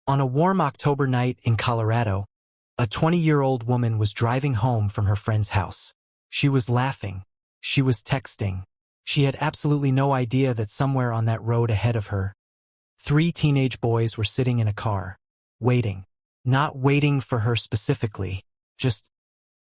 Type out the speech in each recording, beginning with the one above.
On a warm October night in Colorado, a 20-year-old woman was driving home from her friend's house. She was laughing. She was texting. She had absolutely no idea that somewhere on that road ahead of her, 3 teenage boys were sitting in a car, waiting. Not waiting for her specifically, just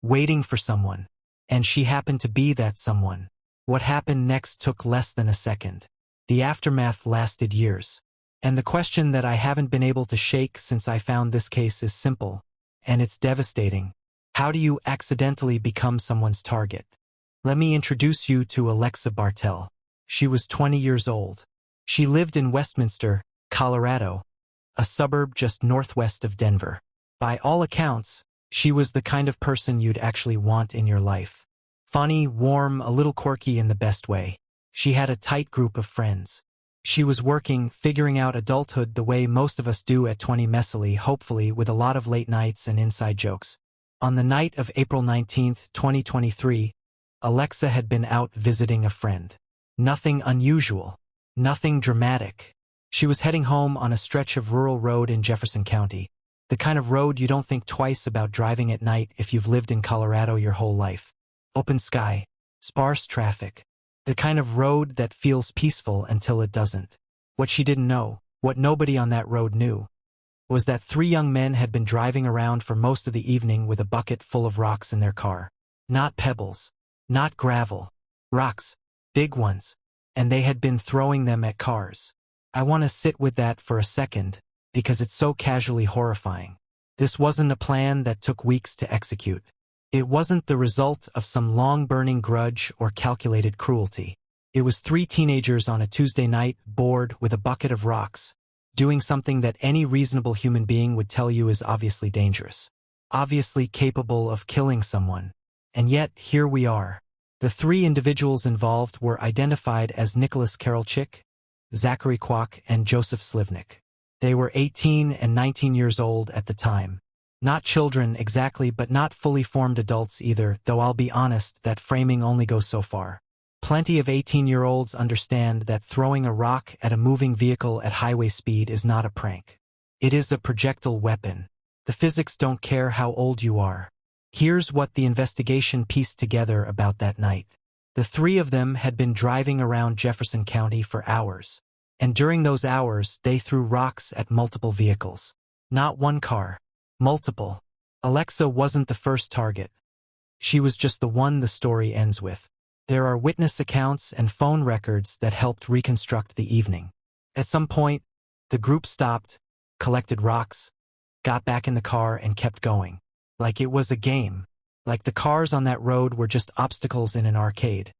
waiting for someone. And she happened to be that someone. What happened next took less than a second. The aftermath lasted years. And the question that I haven't been able to shake since I found this case is simple. And it's devastating. How do you accidentally become someone's target? Let me introduce you to Alexa Bartell. She was 20 years old. She lived in Westminster, Colorado, a suburb just northwest of Denver. By all accounts, she was the kind of person you'd actually want in your life. Funny, warm, a little quirky in the best way. She had a tight group of friends. She was working, figuring out adulthood the way most of us do at 20 messily, hopefully with a lot of late nights and inside jokes. On the night of April 19, 2023, Alexa had been out visiting a friend. Nothing unusual. Nothing dramatic. She was heading home on a stretch of rural road in Jefferson County, the kind of road you don't think twice about driving at night if you've lived in Colorado your whole life. Open sky, sparse traffic, the kind of road that feels peaceful until it doesn't. What she didn't know, what nobody on that road knew, was that 3 young men had been driving around for most of the evening with a bucket full of rocks in their car. Not pebbles, not gravel, rocks, big ones, and they had been throwing them at cars. I want to sit with that for a second, because it's so casually horrifying. This wasn't a plan that took weeks to execute. It wasn't the result of some long-burning grudge or calculated cruelty. It was 3 teenagers on a Tuesday night, bored with a bucket of rocks, doing something that any reasonable human being would tell you is obviously dangerous, obviously capable of killing someone. And yet, here we are. The 3 individuals involved were identified as Karol-Chik, Zachary, Kwak, and Josef Slivnik. They were 18 and 19 years old at the time. Not children exactly, but not fully formed adults either, though I'll be honest, that framing only goes so far. Plenty of 18-year-olds understand that throwing a rock at a moving vehicle at highway speed is not a prank. It is a projectile weapon. The physics don't care how old you are. Here's what the investigation pieced together about that night. The 3 of them had been driving around Jefferson County for hours. And during those hours, they threw rocks at multiple vehicles. Not one car. Multiple. Alexa wasn't the first target. She was just the one the story ends with. There are witness accounts and phone records that helped reconstruct the evening. At some point, the group stopped, collected rocks, got back in the car and kept going. Like it was a game. Like the cars on that road were just obstacles in an arcade.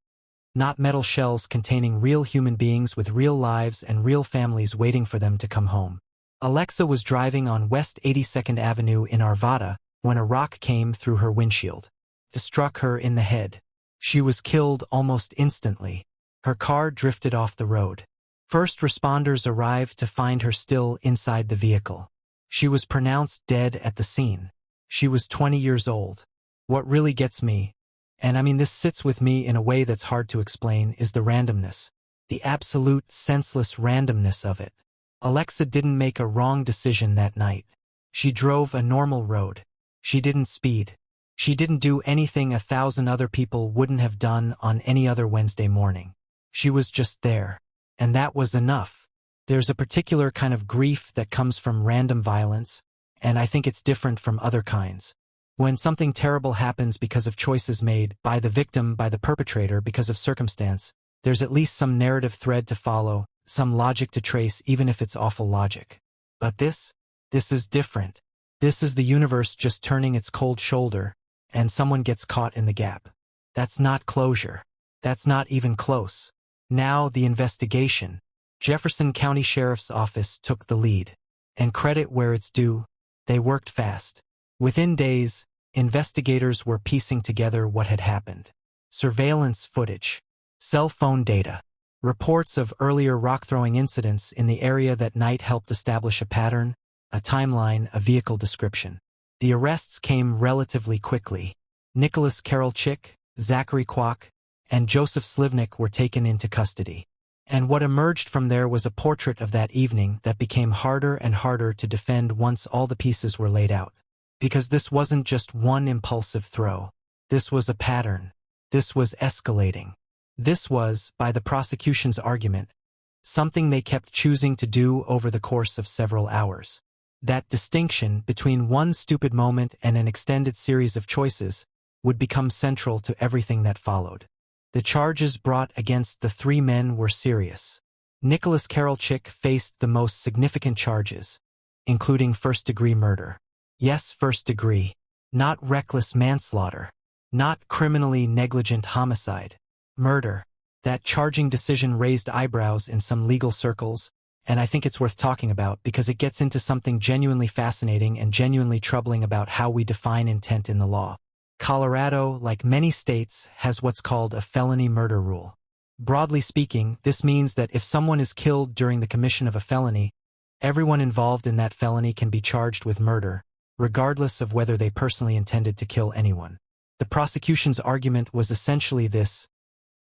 Not metal shells containing real human beings with real lives and real families waiting for them to come home. Alexa was driving on West 82nd Avenue in Arvada when a rock came through her windshield. It struck her in the head. She was killed almost instantly. Her car drifted off the road. First responders arrived to find her still inside the vehicle. She was pronounced dead at the scene. She was 20 years old. What really gets me, and I mean this sits with me in a way that's hard to explain, is the randomness. The absolute senseless randomness of it. Alexa didn't make a wrong decision that night. She drove a normal road. She didn't speed. She didn't do anything 1,000 other people wouldn't have done on any other Wednesday morning. She was just there. And that was enough. There's a particular kind of grief that comes from random violence, and I think it's different from other kinds. When something terrible happens because of choices made by the victim, by the perpetrator, because of circumstance, there's at least some narrative thread to follow, some logic to trace, even if it's awful logic. But this is different. This is the universe just turning its cold shoulder, and someone gets caught in the gap. That's not closure. That's not even close. Now the investigation. Jefferson County Sheriff's Office took the lead. And credit where it's due, they worked fast. Within days, investigators were piecing together what had happened. Surveillance footage, cell phone data, reports of earlier rock-throwing incidents in the area that night helped establish a pattern, a timeline, a vehicle description. The arrests came relatively quickly. Karol-Chik, Zachary, Kwak, and Josef Slivnik were taken into custody. And what emerged from there was a portrait of that evening that became harder and harder to defend once all the pieces were laid out. Because this wasn't just one impulsive throw. This was a pattern. This was escalating. This was, by the prosecution's argument, something they kept choosing to do over the course of several hours. That distinction between one stupid moment and an extended series of choices would become central to everything that followed. The charges brought against the three men were serious. Nicholas Karol-Chik faced the most significant charges, including first-degree murder. Yes, first-degree. Not reckless manslaughter. Not criminally negligent homicide. Murder. That charging decision raised eyebrows in some legal circles, and I think it's worth talking about because it gets into something genuinely fascinating and genuinely troubling about how we define intent in the law. Colorado, like many states, has what's called a felony murder rule. Broadly speaking, this means that if someone is killed during the commission of a felony, everyone involved in that felony can be charged with murder, regardless of whether they personally intended to kill anyone. The prosecution's argument was essentially this: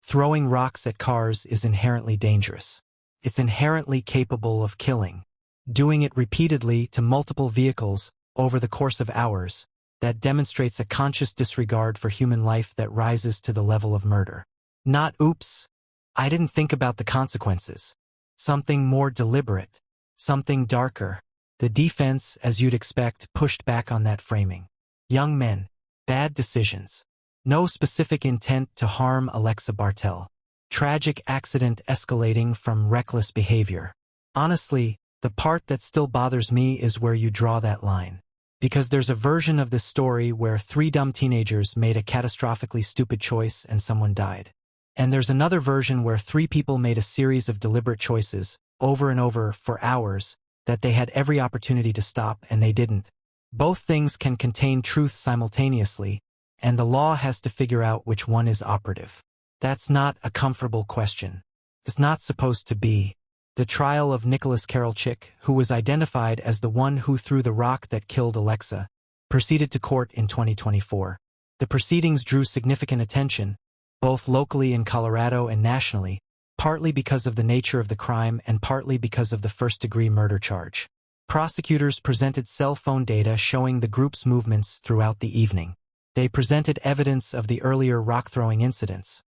throwing rocks at cars is inherently dangerous. It's inherently capable of killing. Doing it repeatedly to multiple vehicles over the course of hours, that demonstrates a conscious disregard for human life that rises to the level of murder. Not oops, I didn't think about the consequences. Something more deliberate. Something darker. The defense, as you'd expect, pushed back on that framing. Young men. Bad decisions. No specific intent to harm Alexa Bartell. Tragic accident escalating from reckless behavior. Honestly, the part that still bothers me is where you draw that line. Because there's a version of this story where three dumb teenagers made a catastrophically stupid choice and someone died. And there's another version where three people made a series of deliberate choices, over and over, for hours, that they had every opportunity to stop and they didn't. Both things can contain truth simultaneously, and the law has to figure out which one is operative. That's not a comfortable question. It's not supposed to be. The trial of Nicholas Karol-Chik, who was identified as the one who threw the rock that killed Alexa, proceeded to court in 2024. The proceedings drew significant attention, both locally in Colorado and nationally, partly because of the nature of the crime and partly because of the first-degree murder charge. Prosecutors presented cell phone data showing the group's movements throughout the evening. They presented evidence of the earlier rock-throwing incidents.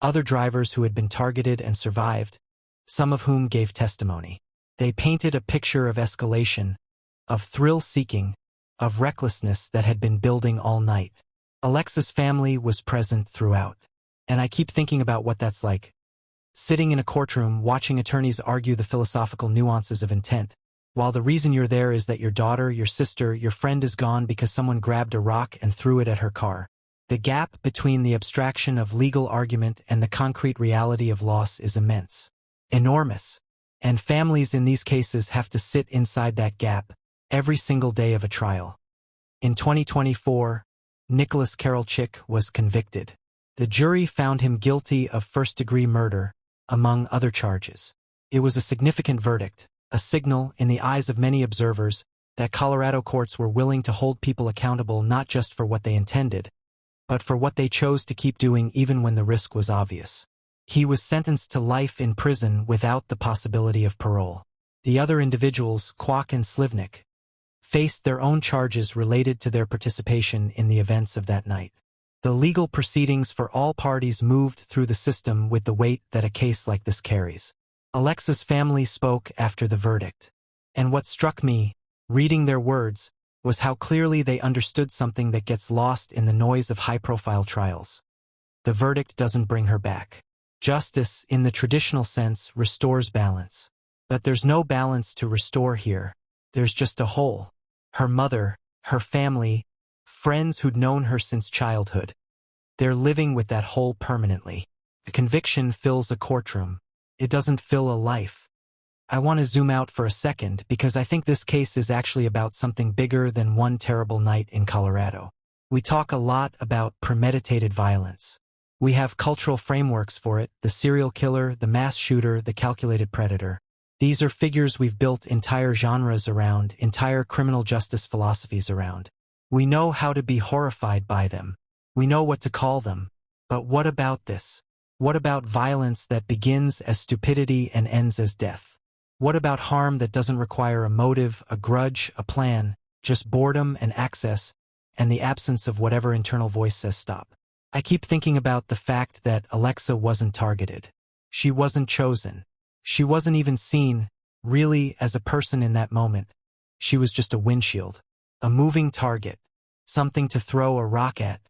Other drivers who had been targeted and survived, some of whom gave testimony. They painted a picture of escalation, of thrill-seeking, of recklessness that had been building all night. Alexa's family was present throughout. And I keep thinking about what that's like. Sitting in a courtroom watching attorneys argue the philosophical nuances of intent, while the reason you're there is that your daughter, your sister, your friend is gone because someone grabbed a rock and threw it at her car. The gap between the abstraction of legal argument and the concrete reality of loss is immense. Enormous. And families in these cases have to sit inside that gap every single day of a trial. In 2024, Nicholas Karol-Chik was convicted. The jury found him guilty of first-degree murder, among other charges. It was a significant verdict, a signal, in the eyes of many observers, that Colorado courts were willing to hold people accountable not just for what they intended, but for what they chose to keep doing even when the risk was obvious. He was sentenced to life in prison without the possibility of parole. The other individuals, Kwak and Slivnik, faced their own charges related to their participation in the events of that night. The legal proceedings for all parties moved through the system with the weight that a case like this carries. Alexa's family spoke after the verdict. And what struck me, reading their words, was how clearly they understood something that gets lost in the noise of high-profile trials. The verdict doesn't bring her back. Justice, in the traditional sense, restores balance. But there's no balance to restore here. There's just a hole. Her mother, her family, friends who'd known her since childhood. They're living with that hole permanently. A conviction fills a courtroom. It doesn't fill a life. I want to zoom out for a second because I think this case is actually about something bigger than one terrible night in Colorado. We talk a lot about premeditated violence. We have cultural frameworks for it: the serial killer, the mass shooter, the calculated predator. These are figures we've built entire genres around, entire criminal justice philosophies around. We know how to be horrified by them. We know what to call them. But what about this? What about violence that begins as stupidity and ends as death? What about harm that doesn't require a motive, a grudge, a plan, just boredom and access, and the absence of whatever internal voice says stop? I keep thinking about the fact that Alexa wasn't targeted. She wasn't chosen. She wasn't even seen, really, as a person in that moment. She was just a windshield, a moving target, something to throw a rock at.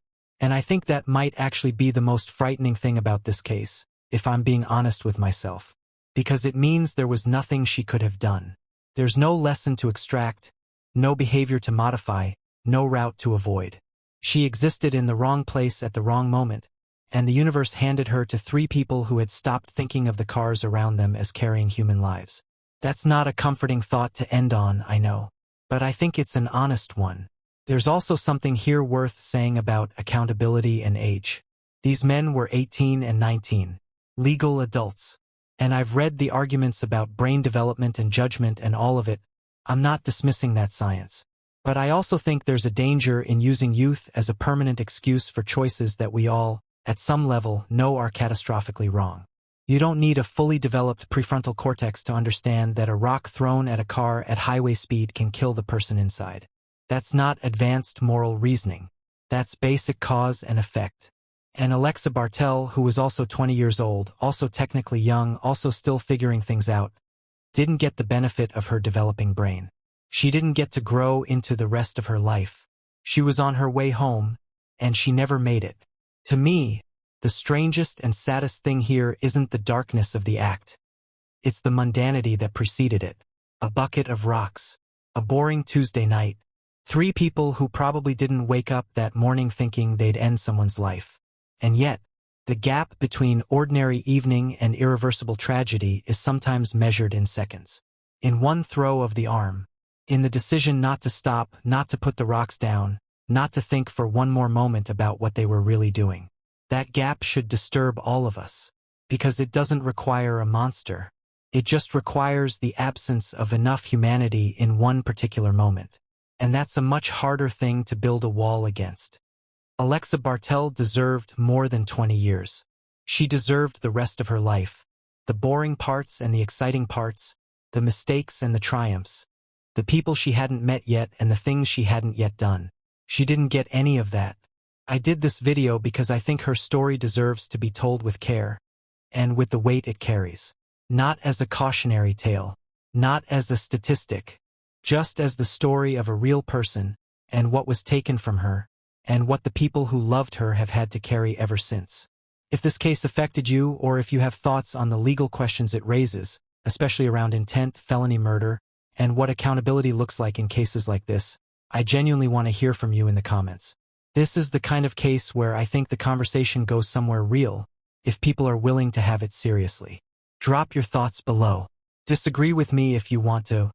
And I think that might actually be the most frightening thing about this case, if I'm being honest with myself. Because it means there was nothing she could have done. There's no lesson to extract, no behavior to modify, no route to avoid. She existed in the wrong place at the wrong moment, and the universe handed her to three people who had stopped thinking of the cars around them as carrying human lives. That's not a comforting thought to end on, I know, but I think it's an honest one. There's also something here worth saying about accountability and age. These men were 18 and 19, legal adults. And I've read the arguments about brain development and judgment and all of it. I'm not dismissing that science. But I also think there's a danger in using youth as a permanent excuse for choices that we all, at some level, know are catastrophically wrong. You don't need a fully developed prefrontal cortex to understand that a rock thrown at a car at highway speed can kill the person inside. That's not advanced moral reasoning. That's basic cause and effect. And Alexa Bartell, who was also 20 years old, also technically young, also still figuring things out, didn't get the benefit of her developing brain. She didn't get to grow into the rest of her life. She was on her way home, and she never made it. To me, the strangest and saddest thing here isn't the darkness of the act. It's the mundanity that preceded it. A bucket of rocks. A boring Tuesday night. Three people who probably didn't wake up that morning thinking they'd end someone's life. And yet, the gap between ordinary evening and irreversible tragedy is sometimes measured in seconds. In one throw of the arm. In the decision not to stop, not to put the rocks down, not to think for one more moment about what they were really doing. That gap should disturb all of us. Because it doesn't require a monster. It just requires the absence of enough humanity in one particular moment. And that's a much harder thing to build a wall against. Alexa Bartell deserved more than 20 years. She deserved the rest of her life. The boring parts and the exciting parts, the mistakes and the triumphs, the people she hadn't met yet and the things she hadn't yet done. She didn't get any of that. I did this video because I think her story deserves to be told with care, and with the weight it carries. Not as a cautionary tale, not as a statistic, just as the story of a real person, and what was taken from her, and what the people who loved her have had to carry ever since. If this case affected you, or if you have thoughts on the legal questions it raises, especially around intent, felony murder, and what accountability looks like in cases like this, I genuinely want to hear from you in the comments. This is the kind of case where I think the conversation goes somewhere real, if people are willing to have it seriously. Drop your thoughts below. Disagree with me if you want to.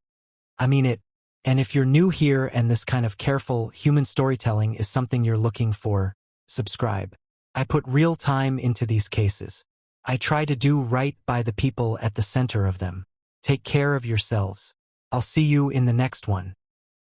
I mean it. And if you're new here and this kind of careful, human storytelling is something you're looking for, subscribe. I put real time into these cases. I try to do right by the people at the center of them. Take care of yourselves. I'll see you in the next one.